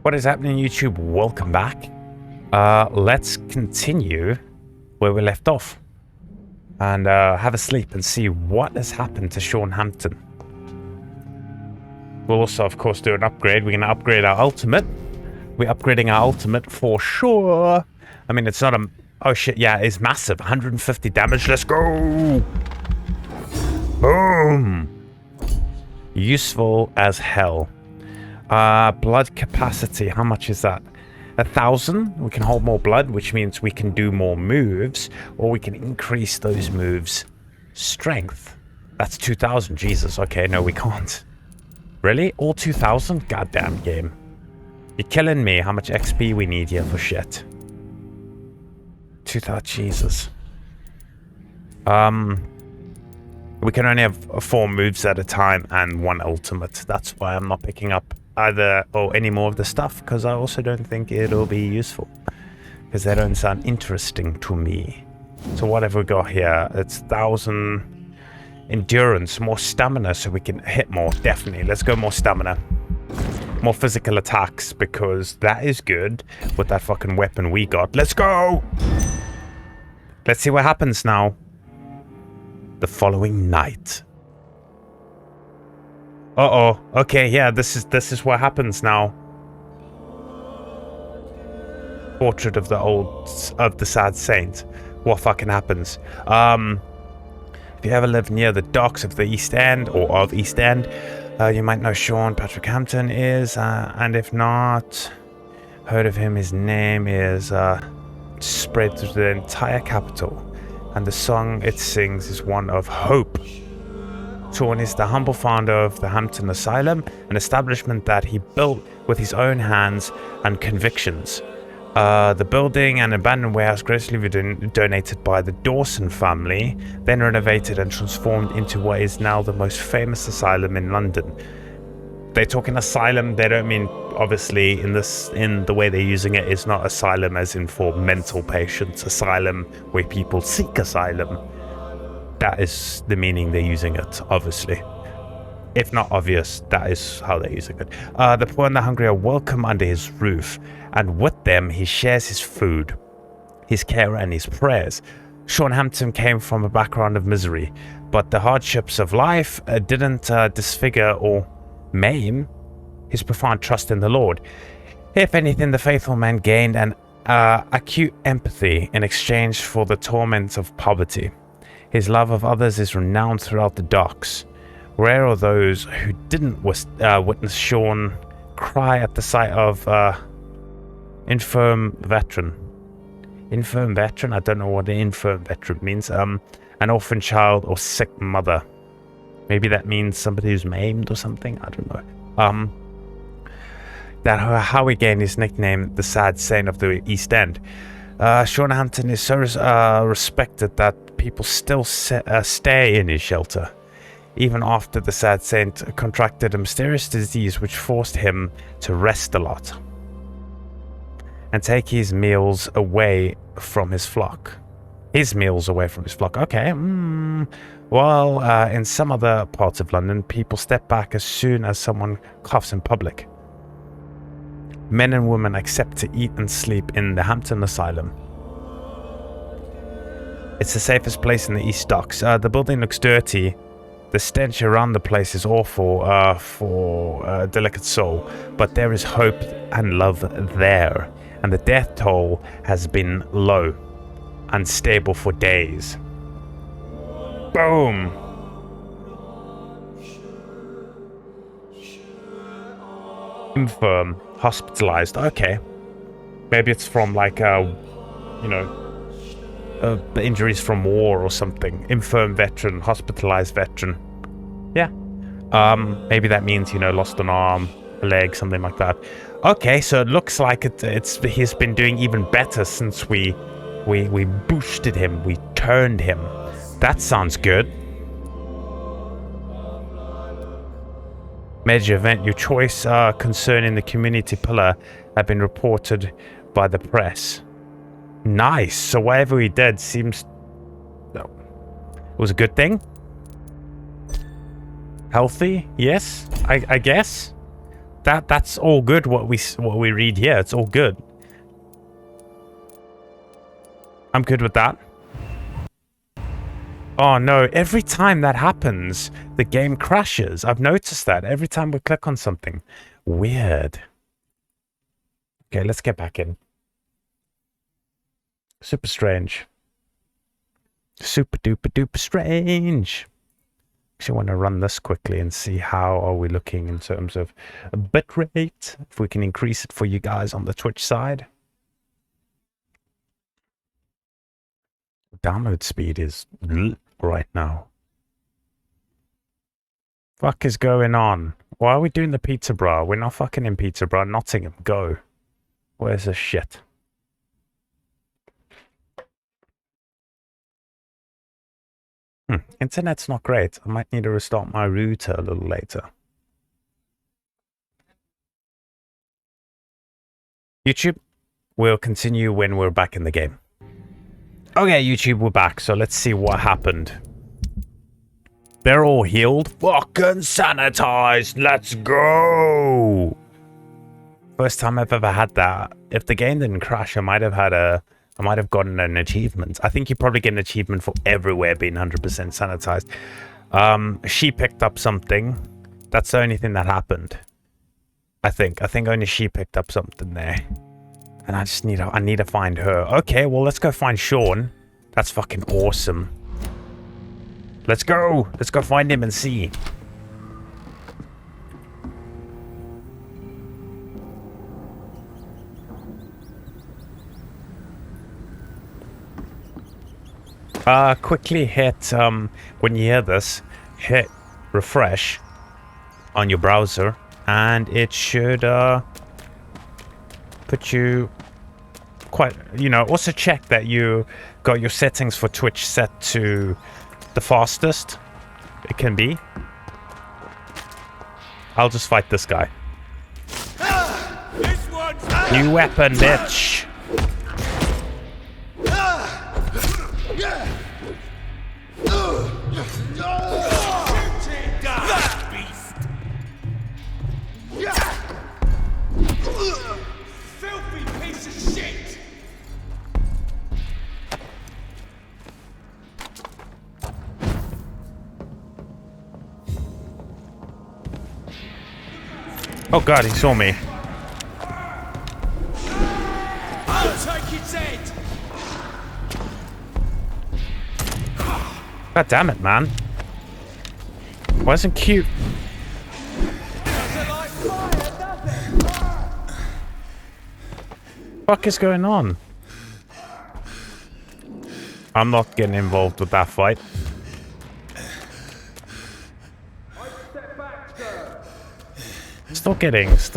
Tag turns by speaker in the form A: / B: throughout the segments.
A: What is happening, YouTube? Welcome back. Let's continue where we left off and have a sleep and see what has happened to Sean Hampton. We'll also, of course, do an upgrade. We're going to upgrade our ultimate. We're upgrading our ultimate for sure. I mean, it's not a... Oh, shit. Yeah, it's massive. 150 damage. Let's go. Boom. Useful as hell. Blood capacity. How much is that? 1,000. We can hold more blood, which means we can do more moves, or we can increase those moves' strength. That's 2,000. Jesus. Okay, no, we can't. Really? All 2,000? Goddamn game. You're killing me. How much XP we need here for shit? 2,000. Jesus. We can only have 4 moves at a time and 1 ultimate. That's why I'm not picking up either or any more of the stuff, because I also don't think it'll be useful, because they don't sound interesting to me. So what have we got here? It's 1,000 endurance, more stamina, so we can hit more. Definitely. Let's go more stamina. More physical attacks, because that is good with that fucking weapon we got. Let's go! Let's see what happens now. The following night. Uh-oh. Okay, yeah, this is what happens now. Portrait of the sad saint. What fucking happens? If you ever lived near the docks of the East End, or of East End, you might know Sean Patrick Hampton is, and if not, heard of him, his name is spread through the entire capital, and the song it sings is one of hope. Sean is the humble founder of the Hampton Asylum, an establishment that he built with his own hands and convictions. The building and abandoned warehouse graciously donated by the Dawson family, then renovated and transformed into what is now the most famous asylum in London. They talk in asylum, they don't mean, obviously, in the way they're using it, it's not asylum as in for mental patients, asylum where people seek asylum. That is the meaning they're using it, obviously. If not obvious, that is how they're using it. The poor and the hungry are welcome under his roof, and with them he shares his food, his care and his prayers. Sean Hampton came from a background of misery, but the hardships of life didn't disfigure or maim his profound trust in the Lord. If anything, the faithful man gained an acute empathy in exchange for the torments of poverty. His love of others is renowned throughout the docks. Rare are those who didn't witness Sean cry at the sight of infirm veteran. Infirm veteran? I don't know what an infirm veteran means. An orphan child or sick mother. Maybe that means somebody who's maimed or something. I don't know. How he gained his nickname, the Sad Saint of the East End. Sean Hampton is so respected that people still stay in his shelter, even after the Sad Saint contracted a mysterious disease which forced him to rest a lot and take his meals away from his flock. Okay. Well, in some other parts of London, people step back as soon as someone coughs in public. Men and women accept to eat and sleep in the Hampton Asylum. It's the safest place in the East Docks. The building looks dirty. The stench around the place is awful for a delicate soul. But there is hope and love there. And the death toll has been low and stable for days. Boom! Infirm. Hospitalized. Okay. Maybe it's from like injuries from war or something. Infirm veteran, hospitalized veteran. Yeah. Maybe that means, lost an arm, a leg, something like that. Okay, so it looks like he's been doing even better since we boosted him, we turned him. That sounds good. Major event, your choice concerning the community pillar have been reported by the press. Nice. So whatever he did seems... No. It was a good thing? Healthy? Yes, I guess. That's all good. What we read here, it's all good. I'm good with that. Oh no, every time that happens, the game crashes. I've noticed that every time we click on something. Weird. Okay, let's get back in. Super strange. Super duper duper strange. Actually want to run this quickly and see how are we looking in terms of bitrate. If we can increase it for you guys on the Twitch side. Download speed is right now. Fuck is going on? Why are we doing the Peterborough? We're not fucking in Peterborough. Nottingham, go. Where's this shit? Internet's not great. I might need to restart my router a little later. YouTube, we'll continue when we're back in the game. Okay, YouTube, we're back. So let's see what happened. They're all healed. Fucking sanitized. Let's go. First time I've ever had that. If the game didn't crash, I might have gotten an achievement. I think you probably get an achievement for everywhere being 100% sanitized. She picked up something. That's the only thing that happened. I think only she picked up something there. And I need to find her. Okay, well, let's go find Sean. That's fucking awesome. Let's go. Let's go find him and see. Quickly hit, when you hear this, hit refresh on your browser, and it should, put you quite, you know, also check that you got your settings for Twitch set to the fastest it can be. I'll just fight this guy. New weapon, bitch. Oh god, he saw me.
B: I'll take its head.
A: God damn it, man. Wasn't cute. Fuck is going on? I'm not getting involved with that fight. Still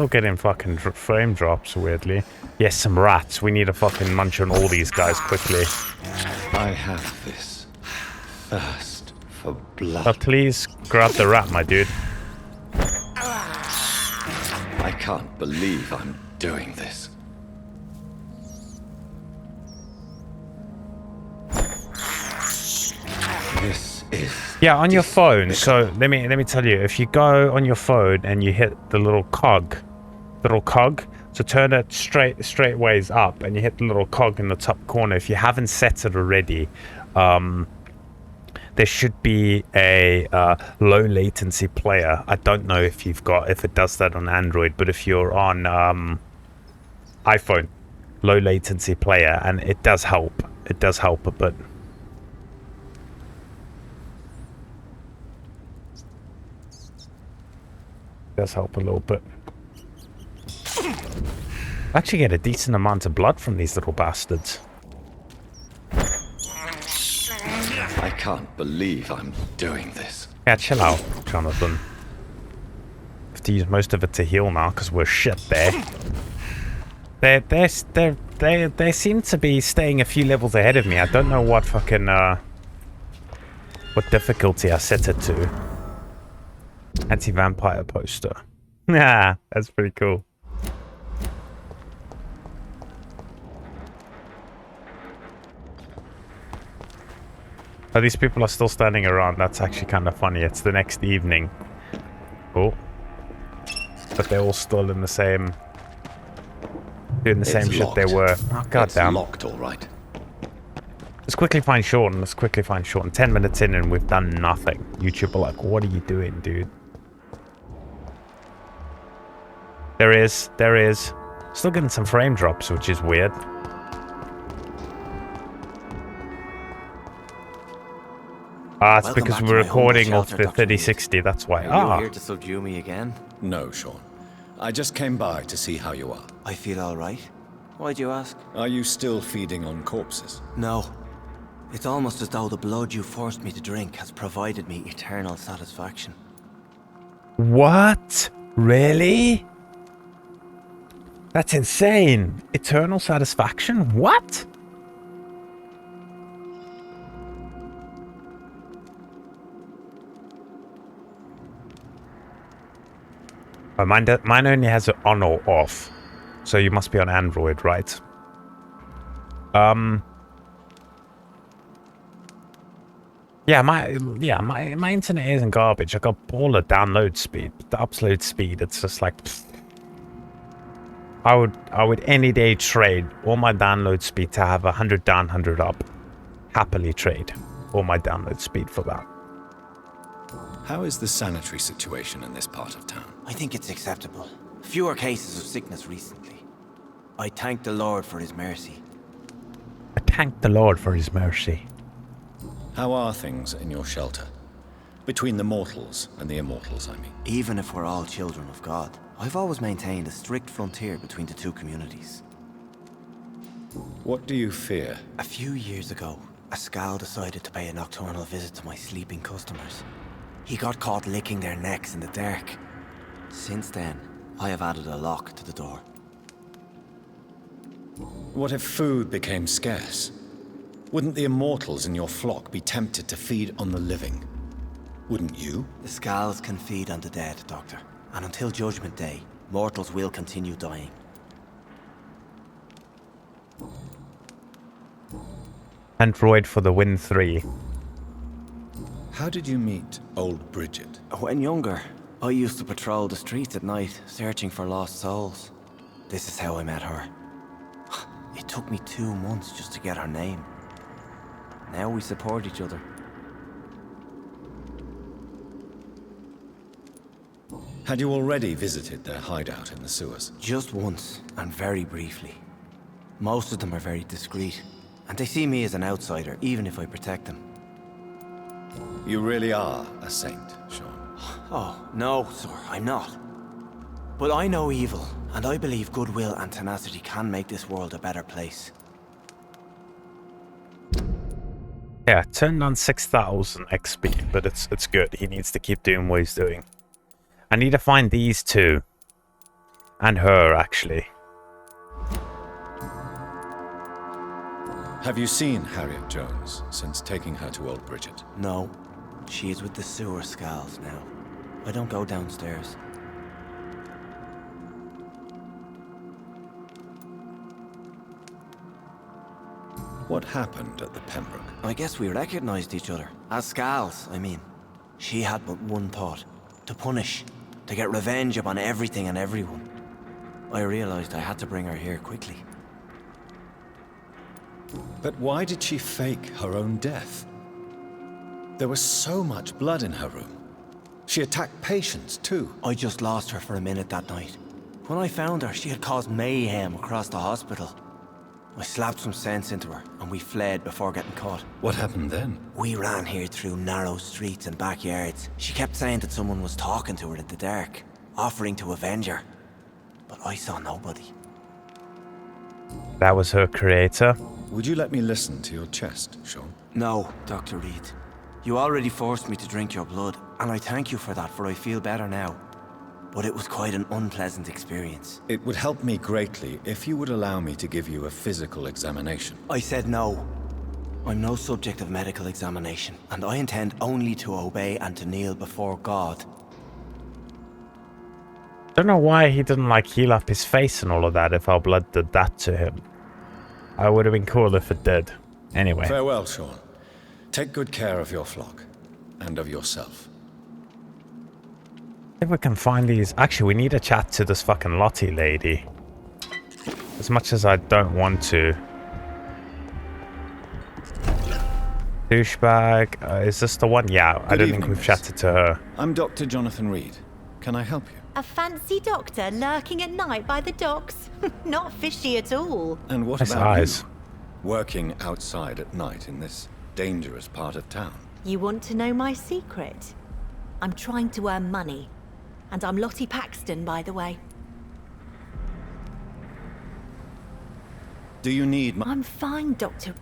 A: getting fucking frame drops, weirdly. Yes, some rats. We need to fucking munch on all these guys quickly.
C: I have this thirst for blood.
A: But please grab the rat, my dude.
C: I can't believe I'm doing this. This is...
A: Yeah, on your phone. So let me tell you, if you go on your phone and you hit the little cog, so turn it straight ways up, and you hit the little cog in the top corner. If you haven't set it already, there should be a low latency player. I don't know if it does that on Android, but if you're on iPhone, low latency player, and it does help. It does help a bit. Does help a little bit. I actually get a decent amount of blood from these little bastards.
C: I can't believe I'm doing this.
A: Yeah, chill out, Jonathan. Have to use most of it to heal now because we're shit there. They seem to be staying a few levels ahead of me. I don't know what fucking what difficulty I set it to. Anti-vampire poster. Nah, that's pretty cool. Oh, these people are still standing around. That's actually kind of funny. It's the next evening. Oh. but they're all still in the same... doing the same shit they
C: locked.
A: were. Oh, goddamn.
C: It's locked, all right.
A: Let's quickly find Sean. 10 minutes in and we've done nothing. YouTube are like, what are you doing, dude? There is. Still getting some frame drops, which is weird. It's because we're recording off the 3060, that's why.
D: Are you here to subdue me again?
C: No, Sean. I just came by to see how you are.
D: I feel alright. Why'd you ask?
C: Are you still feeding on corpses?
D: No. It's almost as though the blood you forced me to drink has provided me eternal satisfaction.
A: What? Really? That's insane. Eternal satisfaction? What? Oh, mine only has it on or off. So you must be on Android, right? Yeah, my internet isn't garbage. I got all the download speed, but the upload speed, it's just like pfft. I would any day trade all my download speed to have 100 down, 100 up. Happily trade all my download speed for that.
C: How is the sanitary situation in this part of town?
D: I think it's acceptable. Fewer cases of sickness recently. I thank the Lord for his mercy.
A: I thank the Lord for his mercy.
C: How are things in your shelter? Between the mortals and the immortals, I mean.
D: Even if we're all children of God, I've always maintained a strict frontier between the two communities.
C: What do you fear?
D: A few years ago, a Scal decided to pay a nocturnal visit to my sleeping customers. He got caught licking their necks in the dark. Since then, I have added a lock to the door.
C: What if food became scarce? Wouldn't the immortals in your flock be tempted to feed on the living? Wouldn't you?
D: The Scals can feed on the dead, Doctor. And until Judgment Day, mortals will continue dying.
A: Android for the win 3.
C: How did you meet old Bridget?
D: When younger, I used to patrol the streets at night, searching for lost souls. This is how I met her. It took me 2 months just to get her name. Now we support each other.
C: Had you already visited their hideout in the sewers?
D: Just once, and very briefly. Most of them are very discreet, and they see me as an outsider, even if I protect them.
C: You really are a saint, Sean.
D: Oh, no, sir, I'm not. But I know evil, and I believe goodwill and tenacity can make this world a better place.
A: Yeah, turned on 6,000 XP, but it's good. He needs to keep doing what he's doing. I need to find these two. And her, actually.
C: Have you seen Harriet Jones since taking her to old Bridget?
D: No, she is with the sewer Scals now. I don't go downstairs.
C: What happened at the Pembroke?
D: I guess we recognized each other. As Scals, I mean. She had but one thought. To punish. To get revenge upon everything and everyone. I realized I had to bring her here quickly.
C: But why did she fake her own death? There was so much blood in her room. She attacked patients, too.
D: I just lost her for a minute that night. When I found her, she had caused mayhem across the hospital. I slapped some sense into her, and we fled before getting caught.
C: What happened then?
D: We ran here through narrow streets and backyards. She kept saying that someone was talking to her in the dark, offering to avenge her. But I saw nobody.
A: That was her creator.
C: Would you let me listen to your chest, Sean?
D: No, Dr. Reid. You already forced me to drink your blood, and I thank you for that, for I feel better now. But it was quite an unpleasant experience.
C: It would help me greatly if you would allow me to give you a physical examination.
D: I said no. I'm no subject of medical examination, and I intend only to obey and to kneel before God.
A: Don't know why he didn't like heal up his face and all of that if our blood did that to him. I would have been cool if it did. Anyway.
C: Farewell, Sean. Take good care of your flock and of yourself.
A: I think we can find these. Actually, we need to chat to this fucking Lottie lady. As much as I don't want to. Douchebag. Is this the one? Yeah, I don't think we've chatted to her.
C: I'm Doctor Jonathan Reid. Can I help you?
E: A fancy doctor lurking at night by the docks? Not fishy at all.
C: And what
A: Nice
C: about
A: eyes.
C: you? Working outside at night in this dangerous part of town.
E: You want to know my secret? I'm trying to earn money. And I'm Lottie Paxton, by the way.
C: Do you need
E: I'm fine, Doctor.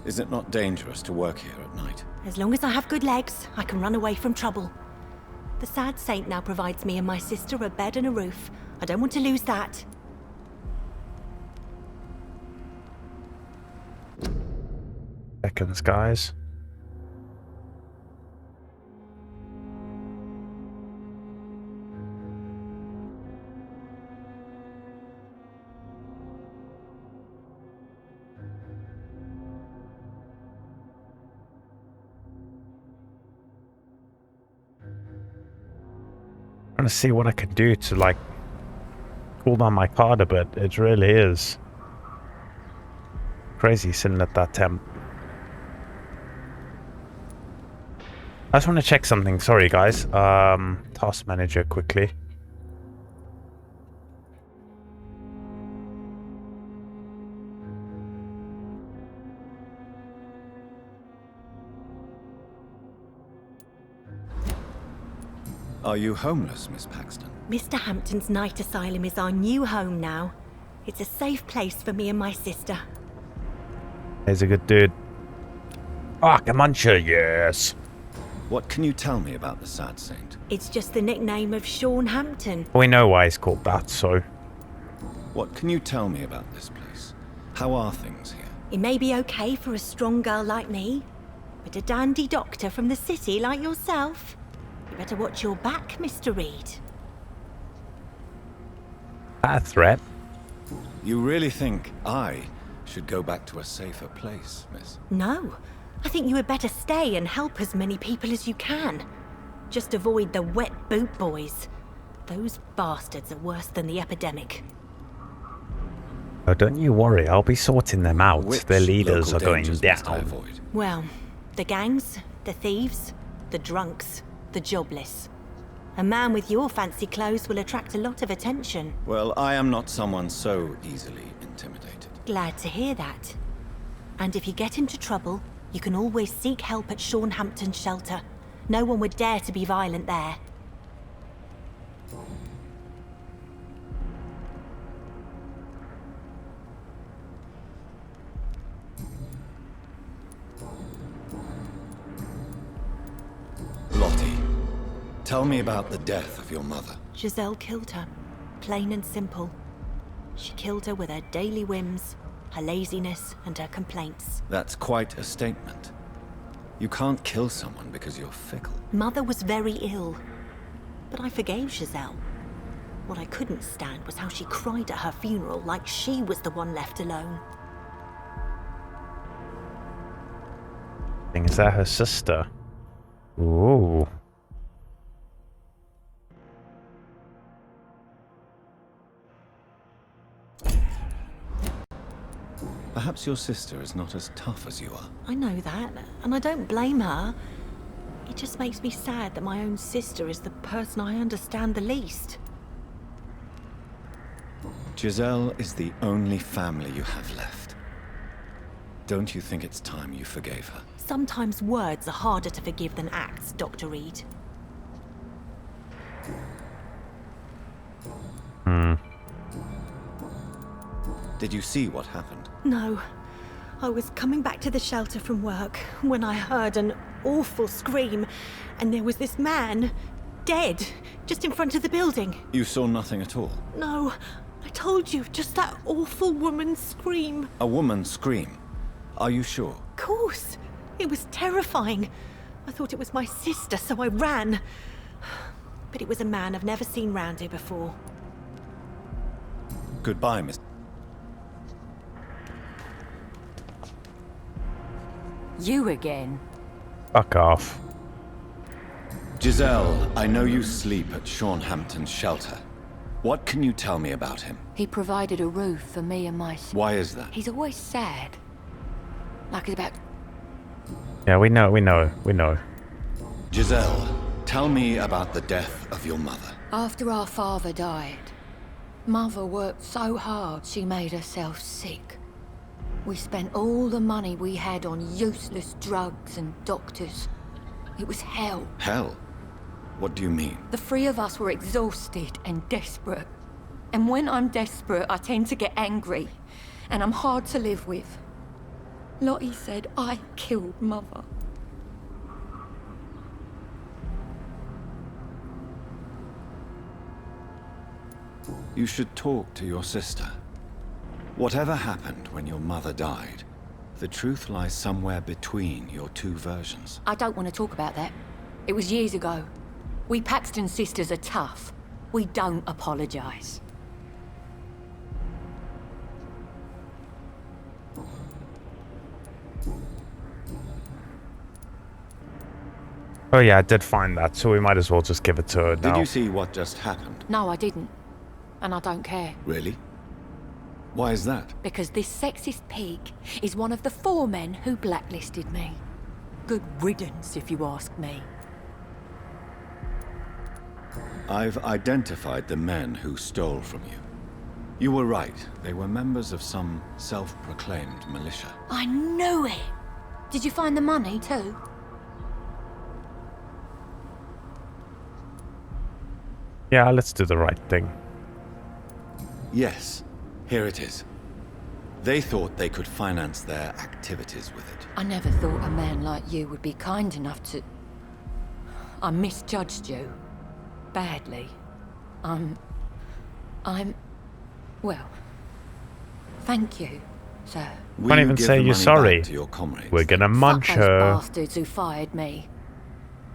C: Is it not dangerous to work here at night?
E: As long as I have good legs, I can run away from trouble. The sad saint now provides me and my sister a bed and a roof. I don't want to lose that.
A: Seconds, guys. Trying to see what I can do to like cool down my card a bit. It really is crazy sitting at that temp. I just want to check something. Sorry, guys. Task manager quickly.
C: Are you homeless, Miss Paxton?
E: Mr. Hampton's night asylum is our new home now. It's a safe place for me and my sister.
A: He's a good dude. Ah, Comanche, yes.
C: What can you tell me about the sad saint?
E: It's just the nickname of Sean Hampton.
A: We know why he's called that, so...
C: What can you tell me about this place? How are things here?
E: It may be okay for a strong girl like me, but a dandy doctor from the city like yourself, you better watch your back, Mr. Reid.
A: A threat?
C: You really think I should go back to a safer place, miss?
E: No, I think you had better stay and help as many people as you can. Just avoid the wet boot boys. Those bastards are worse than the epidemic.
A: Oh, don't you worry, I'll be sorting them out.
C: Which
A: Their leaders
C: local
A: are going
C: dangers must I
A: down.
C: avoid?
E: Well, the gangs, the thieves, the drunks, the jobless. A man with your fancy clothes will attract a lot of attention.
C: Well, I am not someone so easily intimidated.
E: Glad to hear that. And if you get into trouble, you can always seek help at Sean Hampton's shelter. No one would dare to be violent there.
C: Lottie, tell me about the death of your mother.
E: Giselle killed her. Plain and simple. She killed her with her daily whims, her laziness, and her complaints.
C: That's quite a statement. You can't kill someone because you're fickle.
E: Mother was very ill, but I forgave Giselle. What I couldn't stand was how she cried at her funeral like she was the one left alone.
A: Is that her sister? Ooh.
C: Perhaps your sister is not as tough as you are.
E: I know that, and I don't blame her. It just makes me sad that my own sister is the person I understand the least.
C: Giselle is the only family you have left. Don't you think it's time you forgave her?
E: Sometimes words are harder to forgive than acts, Dr. Reid.
C: Did you see what happened?
E: No. I was coming back to the shelter from work when I heard an awful scream, and there was this man, dead, just in front of the building.
C: You saw nothing at all?
E: No, I told you, just that awful woman's scream.
C: A woman scream? Are you sure?
E: Of course. It was terrifying. I thought it was my sister, so I ran. But it was a man I've never seen round here before.
C: Goodbye, Miss.
F: You again?
A: Fuck off.
C: Giselle, I know you sleep at Sean Hampton's shelter. What can you tell me about him?
F: He provided a roof for me and my...
C: Why is that?
F: He's always sad. Like he's about...
A: Yeah, we know.
C: Giselle, tell me about the death of your mother.
F: After our father died, Mother worked so hard she made herself sick. We spent all the money we had on useless drugs and doctors. It was hell.
C: Hell? What do you mean?
F: The three of us were exhausted and desperate. And when I'm desperate, I tend to get angry. And I'm hard to live with. Lottie said I killed Mother.
C: You should talk to your sister. Whatever happened when your mother died, the truth lies somewhere between your two versions.
F: I don't want to talk about that. It was years ago. We Paxton sisters are tough. We don't apologize.
A: Oh yeah, I did find that, so we might as well just give it to her now.
C: Did you see what just happened?
F: No, I didn't. And I don't care.
C: Really? Why is that?
F: Because this sexist pig is one of the 4 men who blacklisted me. Good riddance, if you ask me.
C: I've identified the men who stole from you. You were right. They were members of some self-proclaimed militia.
F: I knew it! Did you find the money, too?
A: Yeah, let's do the right thing.
C: Yes, here it is. They thought they could finance their activities with it.
F: I never thought a man like you would be kind enough to... I misjudged you. Badly. Well, thank you, sir.
C: Will
A: Can't
C: you
A: even
C: give
A: say
C: the
A: you're
C: money
A: sorry.
C: back to your comrades?
A: We're gonna munch
F: Fuck those
A: her.
F: bastards who fired me.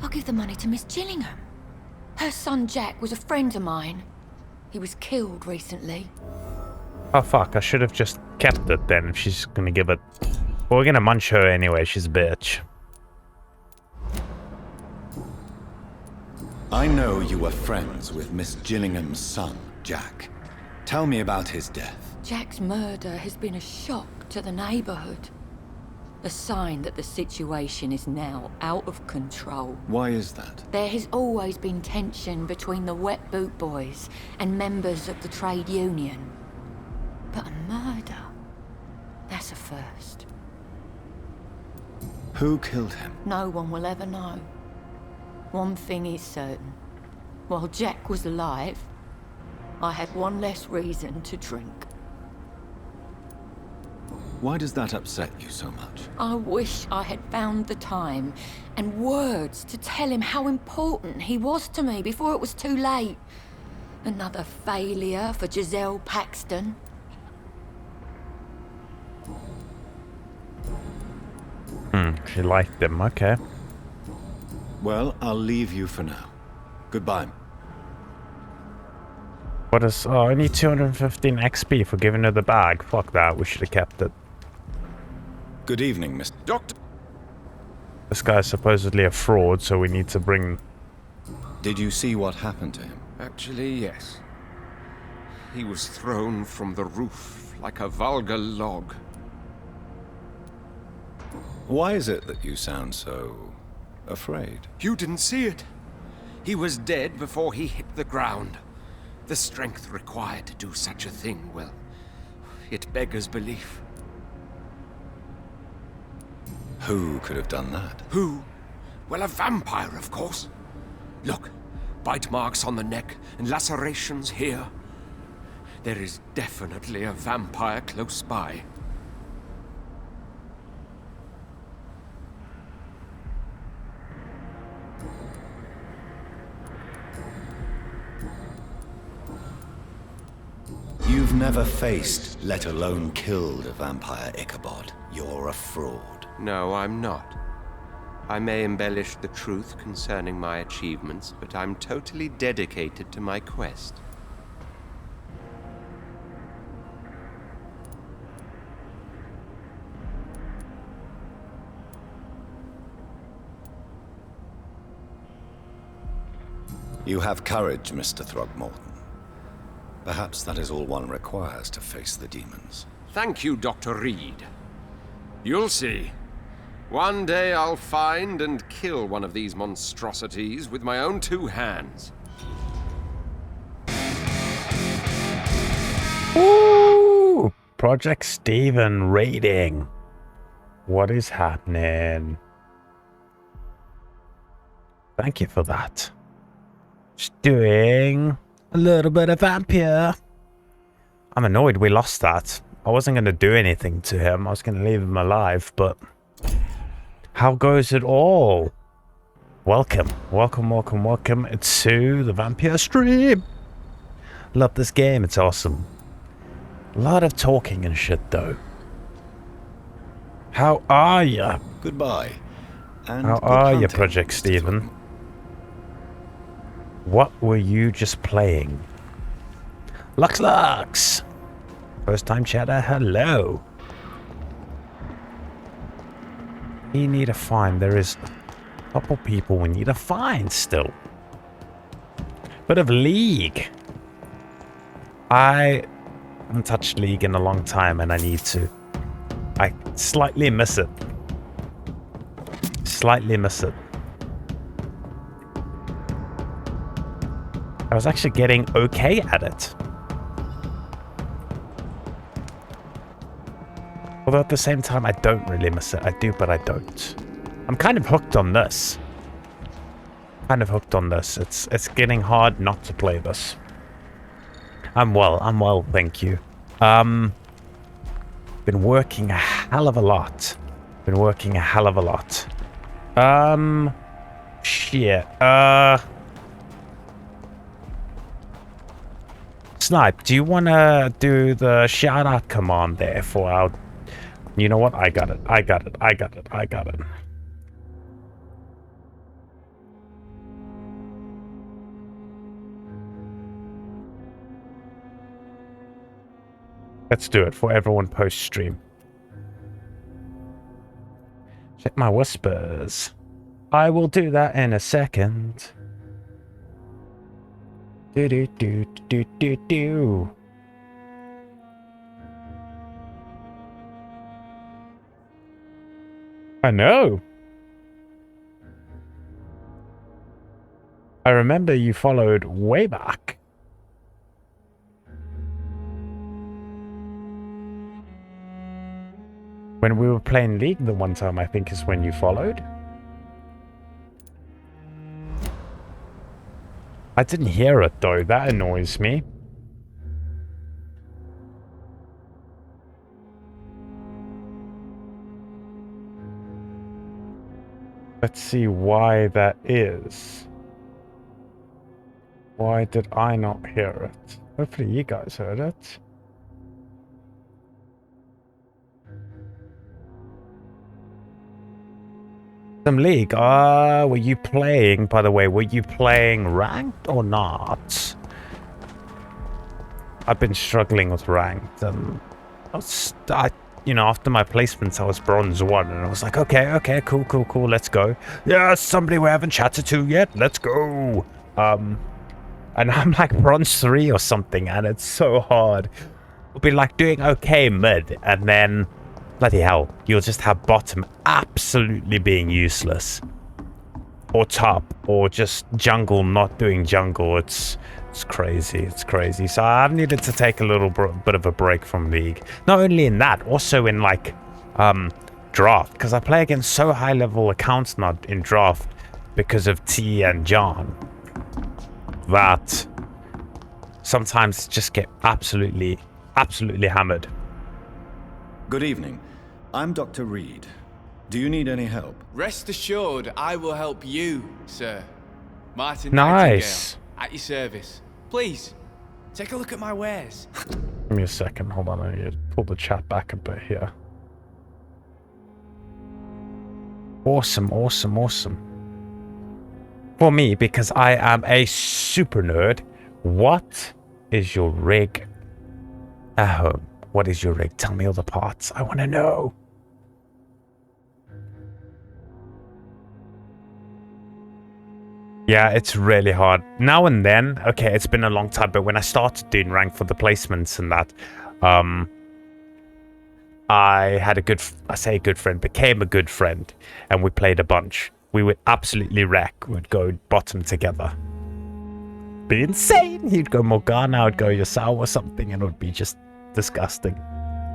F: I'll give the money to Miss Gillingham. Her son Jack was a friend of mine. He was killed recently.
A: Oh fuck, I should have just kept it then if she's gonna give it. Well, we're gonna munch her anyway, she's a bitch.
C: I know you were friends with Miss Gillingham's son, Jack. Tell me about his death.
F: Jack's murder has been a shock to the neighborhood. A sign that the situation is now out of control.
C: Why is that?
F: There has always been tension between the Wet Boot Boys and members of the trade union. But a murder? That's a first.
C: Who killed him?
F: No one will ever know. One thing is certain. While Jack was alive, I had one less reason to drink.
C: Why does that upset you so much?
F: I wish I had found the time and words to tell him how important he was to me before it was too late. Another failure for Giselle Paxton.
A: She liked him, okay.
C: Well, I'll leave you for now. Goodbye.
A: What is... Oh, I need 215 XP for giving her the bag. Fuck that, we should have kept it.
C: Good evening, Mr. Doctor.
A: This guy's supposedly a fraud, so we need to bring...
C: Did you see what happened to him?
B: Actually, yes. He was thrown from the roof like a vulgar log.
C: Why is it that you sound so... afraid?
B: You didn't see it. He was dead before he hit the ground. The strength required to do such a thing, well, it beggars belief.
C: Who could have done that?
B: Who? Well, a vampire, of course. Look, bite marks on the neck and lacerations here. There is definitely a vampire close by.
C: You've never faced, let alone killed a vampire, Ichabod. You're a fraud.
G: No, I'm not. I may embellish the truth concerning my achievements, but I'm totally dedicated to my quest.
C: You have courage, Mr. Throgmorton. Perhaps that is all one requires to face the demons.
B: Thank you, Dr. Reid. You'll see. One day I'll find and kill one of these monstrosities with my own 2 hands.
A: Ooh! Project Stephen raiding. What is happening? Thank you for that. Just doing a little bit of Vampyr. I'm annoyed we lost that. I wasn't going to do anything to him. I was going to leave him alive, but... How goes it all? Welcome. Welcome, welcome, welcome to the Vampyr stream. Love this game. It's awesome. A lot of talking and shit, though. How are ya?
C: Goodbye. And
A: How
C: good
A: are you,
C: hunting,
A: Project
C: Mr.
A: Stephen?
C: Throgmorton.
A: What were you just playing? Lux! First time chatter, hello. We need to find. There is a couple people we need to find still. Bit of League. I haven't touched League in a long time and I need to. I slightly miss it. Slightly miss it. I was actually getting okay at it. Although at the same time, I don't really miss it. I do, but I don't. I'm kind of hooked on this. It's getting hard not to play this. I'm well, thank you. Been working a hell of a lot. Shit. Snipe, do you want to do the shout out command there for our... You know what? I got it. Let's do it for everyone post-stream. Check my whispers. I will do that in a second. Do. I know. I remember you followed way back. When we were playing League the one time, I think is when you followed. I didn't hear it though, that annoys me. Let's see why that is. Why did I not hear it? Hopefully you guys heard it. Some League. Were you playing, by the way, were you playing ranked or not? I've been struggling with ranked. You know, after my placements, I was bronze 1, and I was like, okay, cool, let's go. Yeah, somebody we haven't chatted to yet, let's go. And I'm like bronze 3 or something, and it's so hard. We'll be like doing okay mid, and then, bloody hell, you'll just have bottom absolutely being useless. Or top, or just jungle not doing jungle. It's crazy. So I've needed to take a little bit of a break from League. Not only in that, also in like draft, because I play against so high level accounts now in draft because of T and John that sometimes just get absolutely hammered.
C: Good evening. I'm Dr. Reid. Do you need any help?
H: Rest assured, I will help you, sir. Martin
A: Nice.
H: Nightingale, at your service. Please, take a look at my wares.
A: Give me a second. Hold on. I need to pull the chat back a bit here. Awesome. For me, because I am a super nerd, what is your rig at home? What is your rig? Tell me all the parts. I want to know. Yeah, it's really hard. Now and then, okay, it's been a long time, but when I started doing rank for the placements and that, I had a good, I say a good friend, became a good friend, and we played a bunch. We would absolutely wreck. We'd go bottom together. Be insane. He'd go Morgana, I'd go Yasao or something, and it would be just disgusting.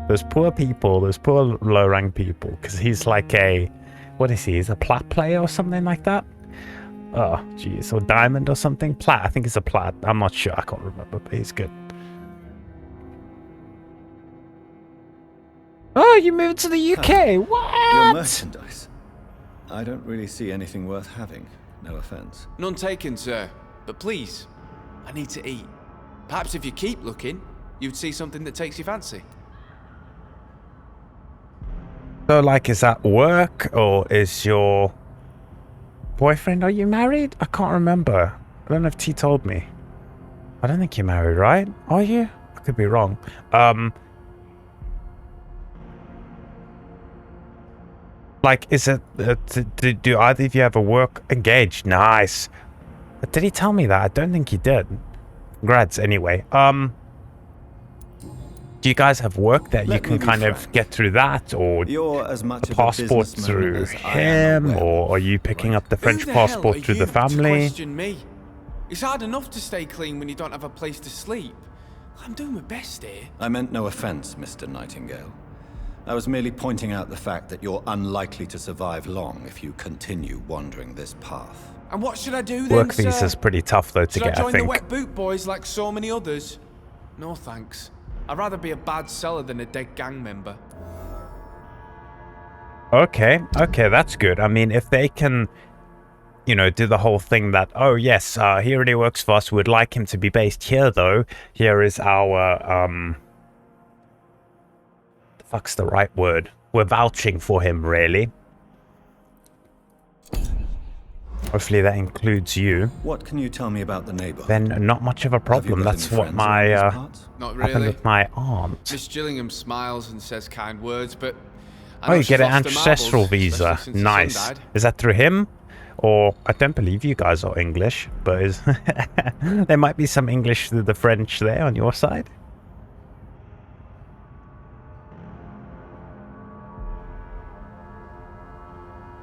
A: Those poor people, those poor low rank people, because he's like a, what is he? He's a plat player or something like that. Oh, jeez, or diamond or something. Plat, I think it's a plat. I'm not sure. I can't remember, but he's good. Oh, you moved to the UK. What?
C: Your merchandise. I don't really see anything worth having. No offense.
H: None taken, sir. But please, I need to eat. Perhaps if you keep looking, you'd see something that takes your fancy.
A: So, like, is that work, or is your boyfriend, are you married? I can't remember. I don't know if T told me. I don't think you're married, right? Are you? I could be wrong. Like, is it, do either of you ever work engaged? Nice. But did he tell me that? I don't think he did. Congrats, anyway. Do you guys have work that you can kind of get through that, or
C: You're as much
A: a passport through him, or are you picking up the French passport through the family?
H: Question me. It's hard enough to stay clean when you don't have a place to sleep. I'm doing my best here.
C: I meant no offense, Mr. Nightingale. I was merely pointing out the fact that you're unlikely to survive long if you continue wandering this path.
H: And what should I do then,
A: Work
H: sir?
A: visa's pretty tough though to
H: Should
A: get,
H: I join
A: I think.
H: the wet boot boys like so many others? No thanks. I'd rather be a bad seller than a dead gang member.
A: Okay, that's good. I mean, if they can, you know, do the whole thing that, oh yes, he already works for us, we'd like him to be based here though. Here is our, the fuck's the right word? We're vouching for him, really. Hopefully that includes you.
C: What can you tell me about the neighborhood?
A: Then not much of a problem. That's what my,
H: Not
A: happened
H: really.
A: with my aunt.
H: Miss Gillingham smiles and says kind words, but I
A: Oh,
H: know
A: you
H: she's
A: get an
H: lost her
A: ancestral
H: marbles,
A: visa.
H: especially since her son
A: Nice.
H: died.
A: Is that through him? Or, I don't believe you guys are English, but is there might be some English through the French there on your side.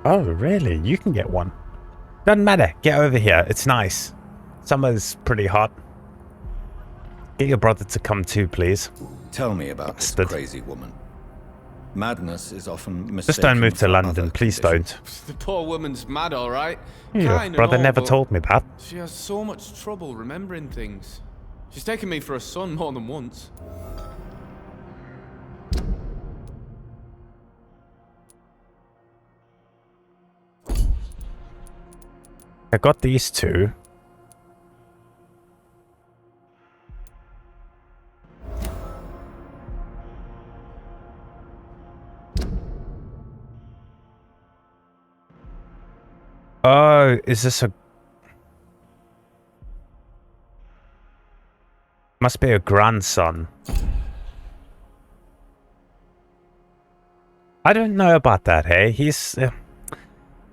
A: Oh, really? You can get one. Doesn't matter. Get over here. It's nice. Summer's pretty hot. Get your brother to come too, please.
C: Tell me about this
A: Bastard.
C: crazy woman. Madness is often mistaken
A: Just don't move to
C: for
A: London.
C: other
A: Please
C: conditions.
A: don't.
H: The poor woman's mad, all right.
A: Your
H: Kind and
A: brother
H: all,
A: never
H: but
A: told me that.
H: She has so much trouble remembering things. She's taken me for a son more than once.
A: I got these two. Oh, is this a... Must be a grandson. I don't know about that, hey? He's...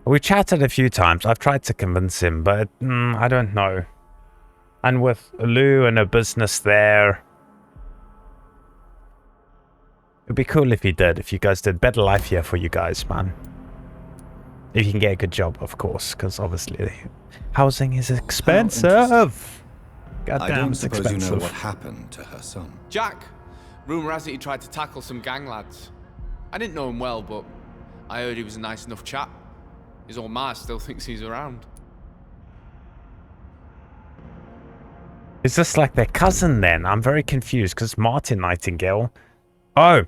A: we chatted a few times. I've tried to convince him, but I don't know. And with Lou and a business there... It'd be cool if he did, if you guys did. Better life here for you guys, man. If you can get a good job, of course, because obviously housing is expensive.
C: I
A: Goddamn,
C: don't
A: it's
C: suppose you know
A: expensive.
C: what happened to her son.
H: Jack, rumour has it he tried to tackle some gang lads. I didn't know him well, but I heard he was a nice enough chap. His old ma still thinks he's around.
A: Is this like their cousin then? I'm very confused because Martin Nightingale. Oh,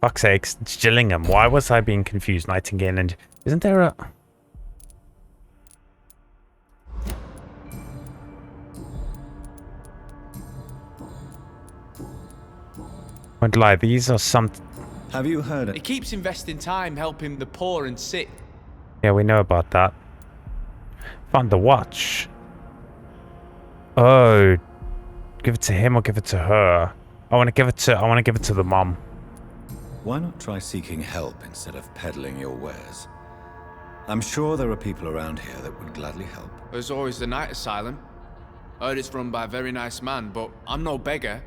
A: fuck's sakes, it's Gillingham. Why was I being confused? Nightingale and isn't there a? Won't lie, these are some.
C: Have you heard
H: He
C: it?
H: keeps investing time helping the poor and sick.
A: Yeah, we know about that. Found the watch. Oh, give it to him or give it to her? I want to give it to the mom.
C: Why not try seeking help instead of peddling your wares? I'm sure there are people around here that would gladly help.
H: There's always the night asylum. Heard it's run by a very nice man, but I'm no beggar.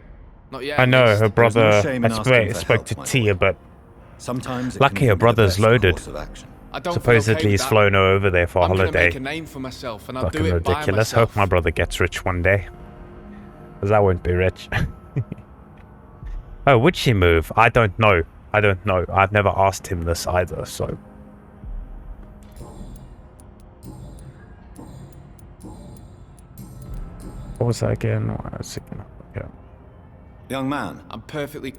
H: Not yet.
A: I know, her
C: There's
A: brother,
C: no shame in asking for
A: spoke
C: help,
A: to
C: my
A: Tia,
C: boy.
A: but
C: Sometimes it
A: lucky
C: can
A: her
C: even be the
A: brother's
C: best
A: loaded.
C: course of action.
H: I don't
A: supposedly
H: feel okay
A: he's
H: with
A: flown her over there for a
H: I'm gonna
A: holiday.
H: make a name for myself, and I'll
A: Fucking
H: do it by
A: ridiculous.
H: myself.
A: Hope my brother gets rich one day. Because I won't be rich. Oh, would she move? I don't know. I don't know. I've never asked him this either, so... What was that again? Yeah.
C: Young man,
H: I'm perfectly...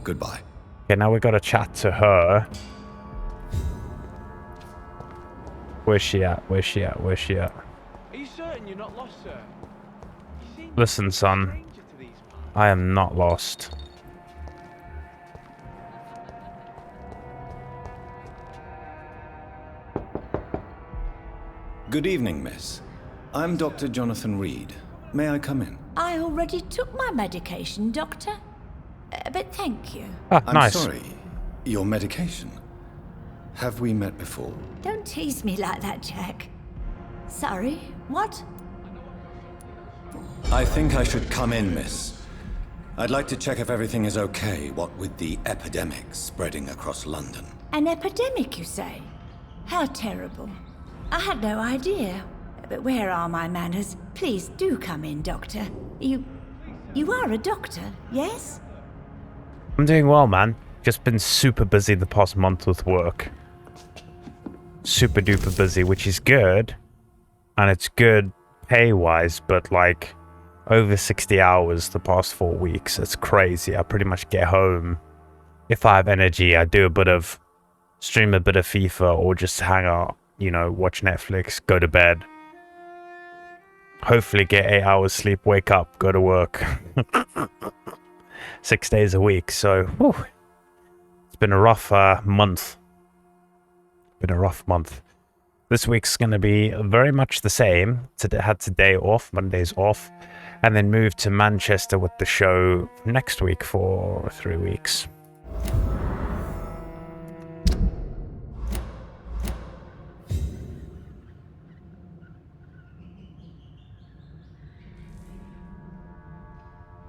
C: goodbye.
A: Okay, now we gotta chat to her. Where's she at? Where's she at? Where's she at?
I: Are you certain you're not lost, sir? You seem
A: Listen, son.
I: stranger to these parts.
A: I am not lost.
C: Good evening, miss. I'm Dr. Jonathan Reid. May I come in?
J: I already took my medication, Doctor. But thank you.
A: Ah,
C: I'm
A: nice.
C: sorry. Your medication? Have we met before?
J: Don't tease me like that, Jack. Sorry, what?
C: I think I should come in, miss. I'd like to check if everything is okay, what with the epidemic spreading across London.
J: An epidemic, you say? How terrible. I had no idea. But where are my manners? Please do come in, Doctor. You are a doctor, yes?
A: I'm doing well, man. Just been super busy the past month with work. Super duper busy, which is good. And it's good pay-wise, but like over 60 hours the past 4 weeks. It's crazy. I pretty much get home. If I have energy, I do a bit of... stream a bit of FIFA or just hang out, you know, watch Netflix, go to bed. Hopefully get 8 hours sleep, wake up, go to work. 6 days a week, so whew. It's been a rough month. Been a rough month. This week's going to be very much the same. Had today off, Monday's off, and then moved to Manchester with the show next week for 3 weeks.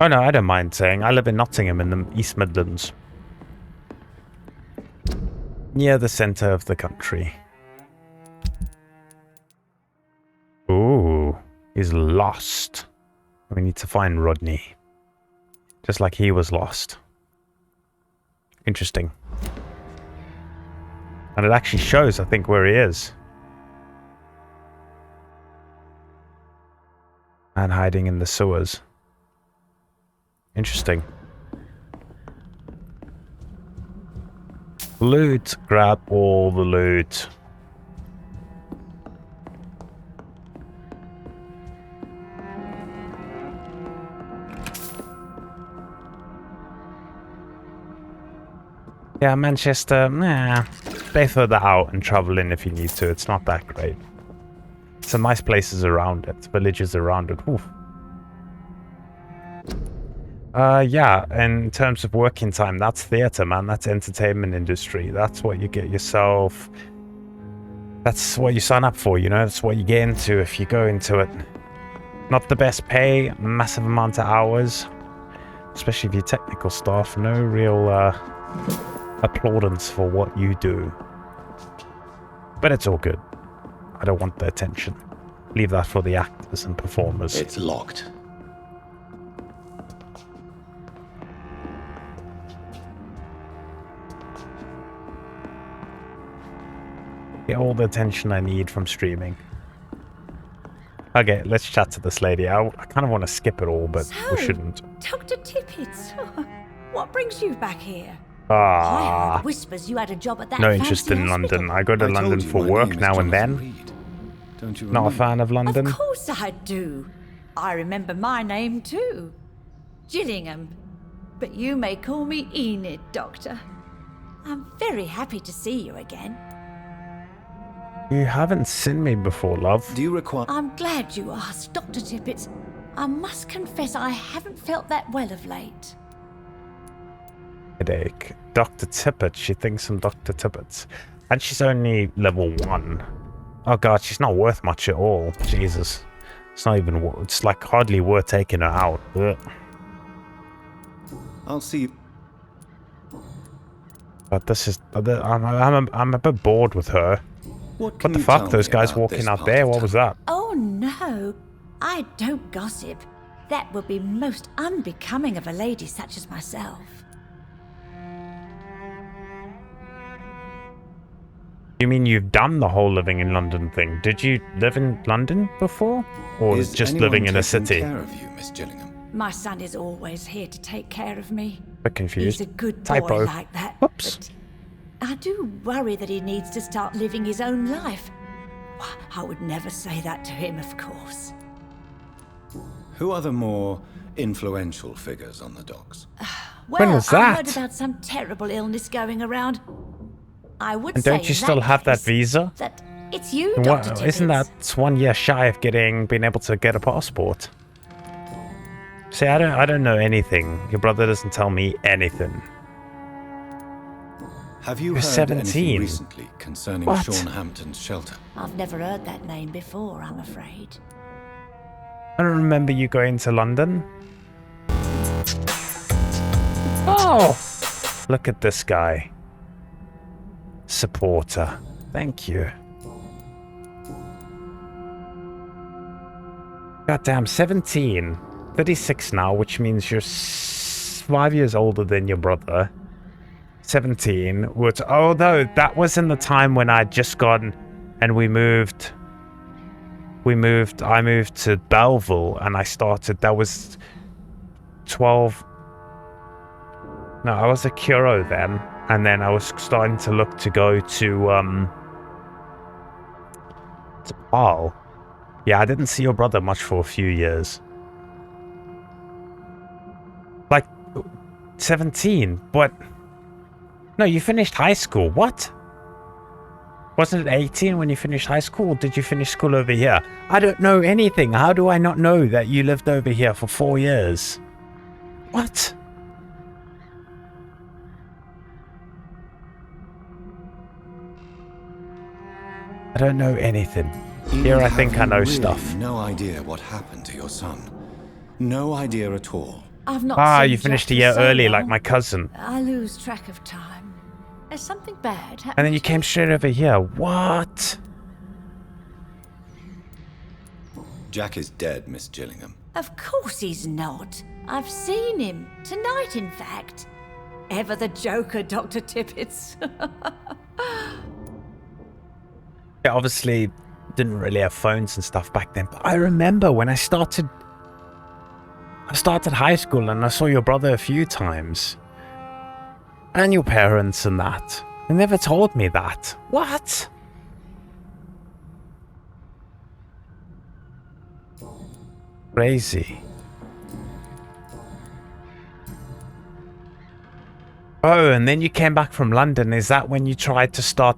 A: Oh no, I don't mind saying. I live in Nottingham in the East Midlands. Near the centre of the country. Ooh, he's lost. We need to find Rodney. Just like he was lost. Interesting. And it actually shows, I think, where he is. And hiding in the sewers. Interesting. Loot. Grab all the loot. Yeah, Manchester, nah. Stay further out and travel in if you need to. It's not that great. Some nice places around it. Villages around it. Oof. Yeah, in terms of working time, that's theatre, man. That's entertainment industry. That's what you get yourself... That's what you sign up for, you know? That's what you get into if you go into it. Not the best pay, massive amount of hours. Especially if you're technical staff. No real applaudance for what you do. But it's all good. I don't want the attention. Leave that for the actors and performers.
C: It's locked.
A: Get all the attention I need from streaming. Okay, let's chat to this lady. I kind of want to skip it all, but we shouldn't.
J: Dr. Tippett, what brings you back here? I heard whispers you had a job at that
A: No
J: fancy
A: interest in
J: hospital.
A: London. I go to London for work now and then.
C: Don't you
A: Not a
C: remember?
A: fan of London.
J: Of course I do. I remember my name too. Gillingham. But you may call me Enid, Doctor. I'm very happy to see you again.
A: You haven't seen me before, love.
C: Do you require...
J: I'm glad you asked, Dr. Tippett. I must confess I haven't felt that well of late.
A: Headache. Dr. Tippett. She thinks I'm Dr. Tippett. And she's only level 1. Oh god, she's not worth much at all. Jesus. It's not even... It's like hardly worth taking her out. Ugh.
C: I'll see.
A: But this is... I'm a bit bored with her.
C: What
A: the fuck? Those guys walking out there? What was that?
J: Oh no, I don't gossip. That would be most unbecoming of a lady such as myself.
A: You mean you've done the whole living in London thing? Did you live in London before? Or
C: Is
A: just living in a
C: anyone
A: city?
C: taking care of you, Miss Gillingham?
J: My son is always here to take care of me.
A: Bit confused.
J: He's a good boy
A: Typo.
J: like that.
A: Whoops.
J: But I do worry that he needs to start living his own life. I would never say that to him, of course.
C: Who are the more influential figures on the docks?
J: Well,
A: When was
J: I
A: that?
J: heard about some terrible illness going around. I would
A: And
J: say
A: don't you
J: in
A: still have that
J: case
A: visa?
J: That it's you,
A: And
J: Dr.
A: what, isn't
J: Tippett.
A: that 1 year shy of being able to get a passport? See, I don't know anything. Your brother doesn't tell me anything.
C: Have you
A: You're
C: heard
A: 17.
C: anything recently concerning
A: What?
C: Sean Hampton's shelter?
J: I've never heard that name before, I'm afraid.
A: I don't remember you going to London. Oh! Look at this guy. Supporter. Thank you. Goddamn, 17. 36 now, which means you're 5 years older than your brother. 17. Which, oh no, that was in the time when I'd just gone and I moved to Belleville and I started, that was 12. No, I was a Curo then, and then I was starting to look to go to Paul. Yeah, I didn't see your brother much for a few years. Like 17, but no, you finished high school. What? Wasn't it 18 when you finished high school, or did you finish school over here? I don't know anything. How do I not know that you lived over here for 4 years? What? I don't know anything. Here I think I know stuff.
C: No idea what happened to your son. No idea at all.
J: I've not
A: Ah,
J: seen
A: you
J: Jack
A: finished a
J: for
A: year
J: so
A: early
J: long.
A: like my cousin.
J: I lose track of time. Has something bad happened?
A: And then you came straight over here. What?
C: Jack is dead, Miss Gillingham.
J: Of course he's not. I've seen him. Tonight, in fact. Ever the joker, Dr. Tippett.
A: Yeah, obviously didn't really have phones and stuff back then, but I remember when I started high school and I saw your brother a few times. And your parents and that. They never told me that. What? Crazy. Oh, and then you came back from London. Is that when you tried to start,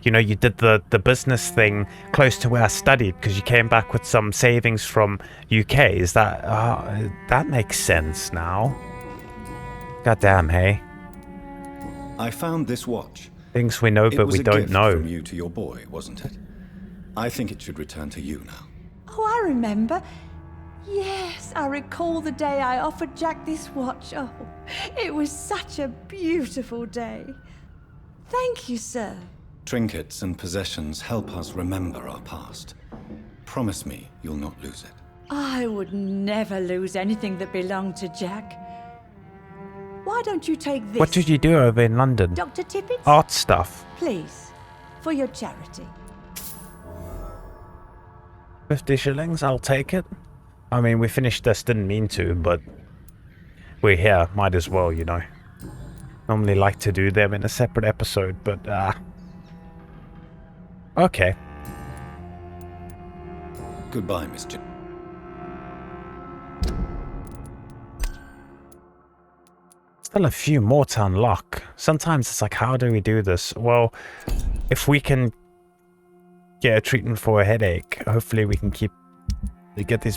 A: you know, you did the business thing close to where I studied because you came back with some savings from UK? Is that, that makes sense now. Goddamn, hey.
C: I found this watch.
A: Things we know but we don't know.
C: It was a gift from you to your boy, wasn't it? I think it should return to you now.
K: Oh, I remember. Yes, I recall the day I offered Jack this watch. Oh, it was such a beautiful day. Thank you, sir.
C: Trinkets and possessions help us remember our past. Promise me you'll not lose it.
K: I would never lose anything that belonged to Jack. Why don't you take this?
A: What did you do over in London?
K: Dr. Tippett?
A: Art stuff.
K: Please, for your charity.
A: 50 shillings, I'll take it. I mean, we finished this, didn't mean to, but we're here, might as well, you know. Normally like to do them in a separate episode, but, okay.
C: Goodbye, Miss Jim.
A: Still a few more to unlock. Sometimes it's like, how do we do this? Well, if we can get a treatment for a headache, hopefully we can get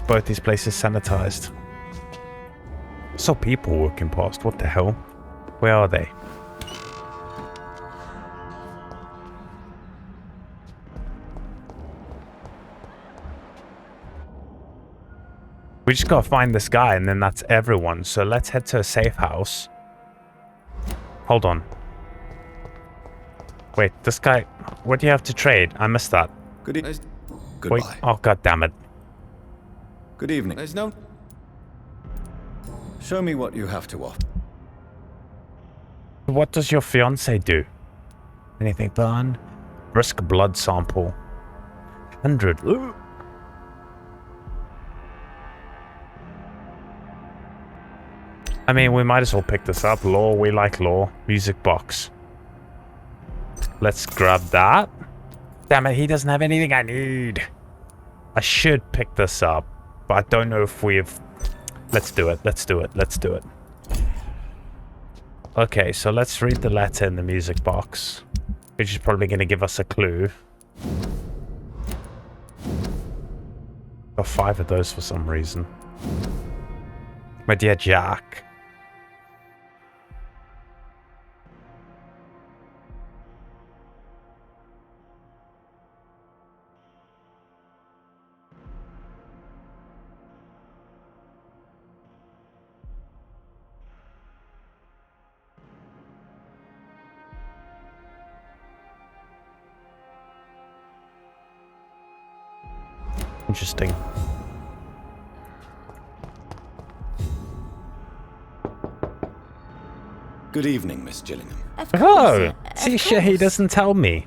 A: both these places sanitized. I saw people walking past. What the hell? Where are they? We just gotta find this guy and then that's everyone. So let's head to a safe house. Hold on. Wait, this guy... What do you have to trade? I missed that.
C: Goodbye.
A: Wait, oh god damn it.
C: Good evening.
H: There's no...
C: Show me what you have to offer.
A: What does your fiance do? Anything fun? Risk blood sample. 100. Ooh. I mean, we might as well pick this up. Law, we like law. Music box. Let's grab that. Damn it, he doesn't have anything I need. I should pick this up, but I don't know if we've... Let's do it, let's do it, let's do it. Okay, so let's read the letter in the music box, which is probably going to give us a clue. Got 5 of those for some reason. My dear Jack. Interesting.
C: Good evening, Miss Gillingham.
A: Oh, see, he doesn't tell me.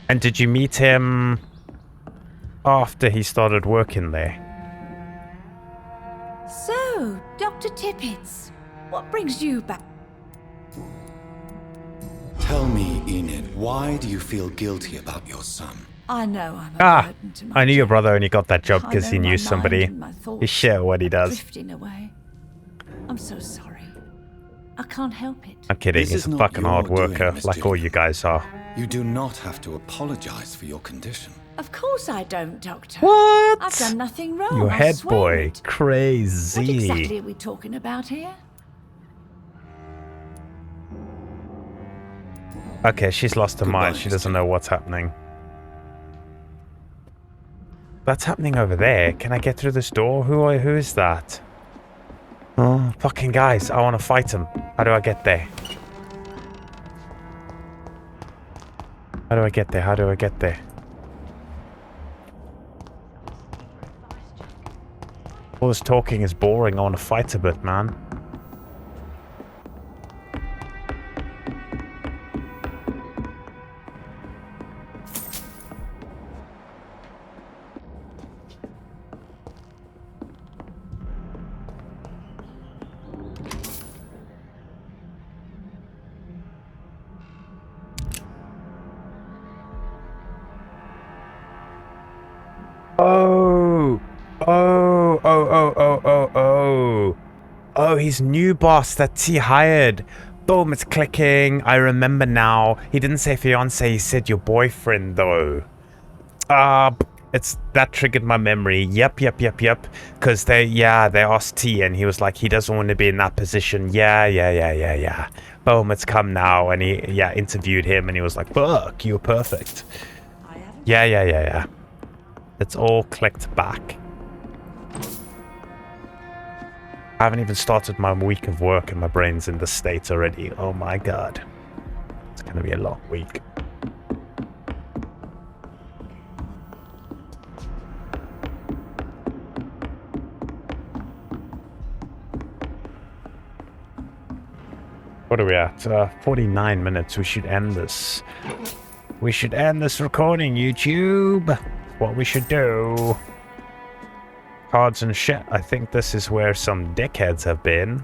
A: And did you meet him after he started working there?
J: So, Dr. Tippets, what brings you back?
C: Tell me, Enid, why do you feel guilty about your son?
J: I know I'm a burden to my
A: I knew your
J: child.
A: brother only got that job
J: I
A: because he
J: know my
A: knew
J: mind
A: somebody.
J: and my thoughts
A: He's shit at what he does.
J: drifting away. I'm so sorry. I can't help it.
A: I'm kidding,
C: This
A: he's
C: is
A: a
C: not
A: fucking
C: your
A: hard
C: doing,
A: worker,
C: Miss
A: like all you guys are.
C: You do not have to apologize for your condition.
J: Of course I don't, Doctor.
A: What?
J: I've done nothing wrong.
A: Your
J: I
A: head
J: swear
A: boy,
J: it.
A: crazy.
J: What exactly are we talking about here?
A: Okay, she's lost her mind.
C: Goodbye,
A: She doesn't know what's happening. That's happening over there. Can I get through this door? Who is that? Oh, fucking guys. I want to fight him. How do I get there? How do I get there? How do I get there? All this talking is boring. I want to fight a bit, man. Oh, his new boss that he hired. Boom, it's clicking. I remember now. He didn't say fiance, he said your boyfriend though. That triggered my memory. Yep. Because they asked T and he was like, he doesn't want to be in that position. Yeah. Boom, it's come now. And he, interviewed him and he was like, fuck, you're perfect. Yeah. It's all clicked back. I haven't even started my week of work and my brain's in the state already. Oh my god. It's gonna be a long week. What are we at? 49 minutes. We should end this. We should end this recording, YouTube. What we should do. Cards and shit. I think this is where some dickheads have been.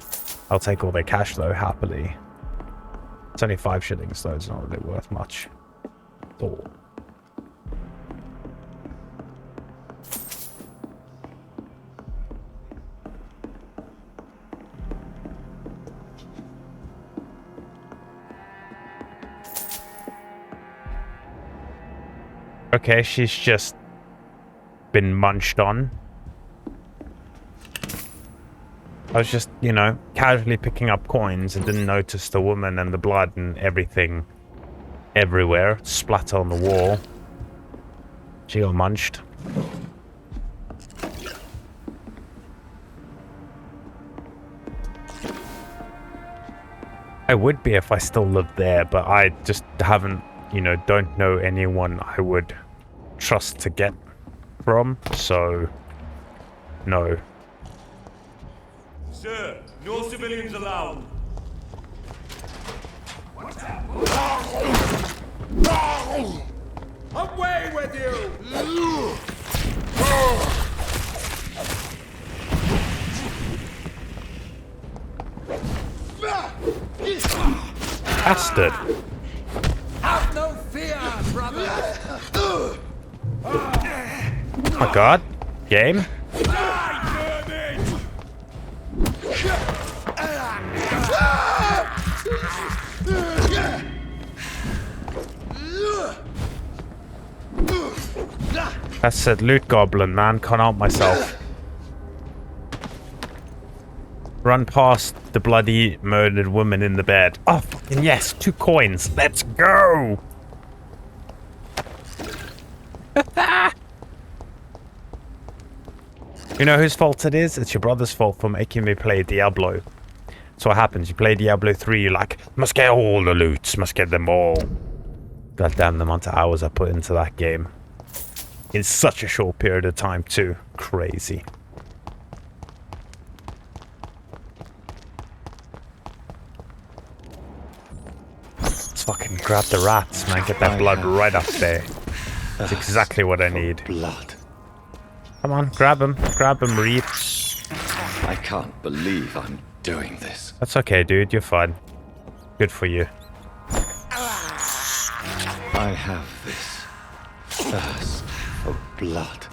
A: I'll take all their cash though, happily. It's only 5 shillings though, it's not really worth much. At all. Okay, she's just been munched on. I was just, you know, casually picking up coins and didn't notice the woman and the blood and everything everywhere. Splatter on the wall. She got munched. I would be if I still lived there, but I just haven't, you know, don't know anyone I would trust to get from, so no.
L: Sir, no civilians allowed. Away with you!
A: Bastard!
L: Have no fear, brother!
A: Oh my god. Game? That's said loot goblin, man. Can't help myself. Run past the bloody murdered woman in the bed. Oh, fucking yes. 2 coins. Let's go. You know whose fault it is? It's your brother's fault for making me play Diablo. So what happens? You play Diablo 3, you're like, must get all the loots, must get them all. God damn the amount of hours I put into that game. In such a short period of time too. Crazy. Let's fucking grab the rats, man. Get that blood right up there. That's exactly what I need.
C: Blood.
A: Come on, grab him. Grab him, Reed.
C: I can't believe I'm doing this.
A: That's okay, dude. You're fine. Good for you.
C: I have this thirst for blood.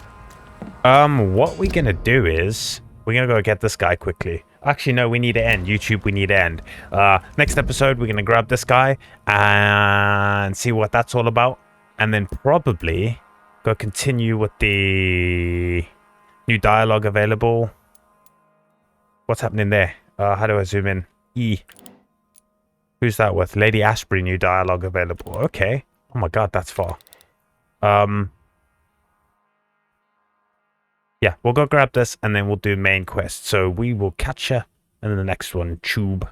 A: What we're gonna do is we're gonna go get this guy quickly. Actually, no, we need to end. YouTube, we need to end. Next episode, we're gonna grab this guy and see what that's all about. And then probably go continue with the new dialogue available. What's happening there? How do I zoom in? E. Who's that with? Lady Ashbury, new dialogue available. Okay. Oh my god, that's far. Yeah, we'll go grab this and then we'll do main quest. So we will catch you in the next one. Tube.